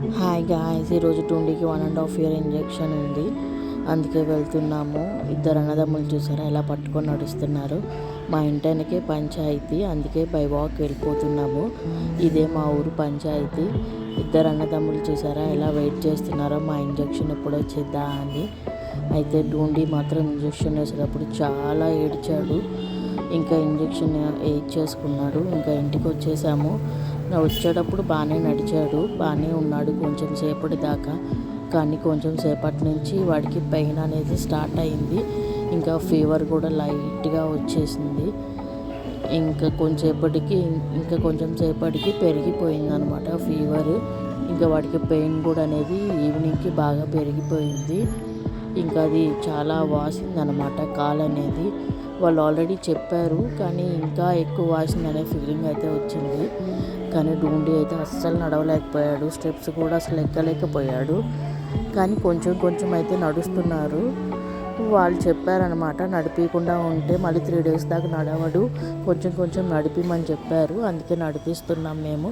Hi guys, ఈరోజు టూండీకి 1.5 year injection ఉంది. అందుకే వెళ్తున్నాము. ఇద్దరు అన్నదమ్ములు చూసారా ఎలా పట్టుకొని నడుస్తున్నారు. మా ఇంటానికే పంచాయతీ, అందుకే బై వాక్ వెళ్ళిపోతున్నాము. ఇదే మా ఊరు పంచాయతీ. ఇద్దరు అన్నదమ్ములు చూసారా ఎలా వెయిట్ చేస్తున్నారో మా ఇంజెక్షన్ ఎప్పుడు వచ్చేద్దా అని. అయితే టూండీ మాత్రం ఇంజెక్షన్ వేసేటప్పుడు చాలా ఏడ్చాడు. ఇంకా ఇంజెక్షన్ వేయించేసుకున్నాడు. ఇంకా ఇంటికి వచ్చేసాము. వచ్చేటప్పుడు బాగానే నడిచాడు, బాగానే ఉన్నాడు కొంచెం సేపటి దాకా. కానీ కొంచెం సేపటి నుంచి వాడికి పెయిన్ అనేది స్టార్ట్ అయింది. ఇంకా ఫీవర్ కూడా లైట్గా వచ్చేసింది. ఇంకా కొంచెం సేపటికి పెరిగిపోయింది అనమాట ఫీవర్. ఇంకా వాడికి పెయిన్ కూడా అనేది ఈవినింగ్కి బాగా పెరిగిపోయింది. ఇంకా అది చాలా వాసిందనమాట కాలు అనేది. వాళ్ళు ఆల్రెడీ చెప్పారు, కానీ ఇంకా ఎక్కువ వాసిందనే ఫీలింగ్ అయితే వచ్చింది. కానీ టూండీ అయితే అస్సలు నడవలేకపోయాడు, స్టెప్స్ కూడా అసలు ఎక్కలేకపోయాడు. కానీ కొంచెం అయితే నడుస్తున్నారు. వాళ్ళు చెప్పారనమాట, నడిపించకుండా ఉంటే మళ్ళీ 3 days దాకా నడవడు, కొంచెం నడిపిమని చెప్పారు. అందుకే నడిపిస్తున్నాం మేము.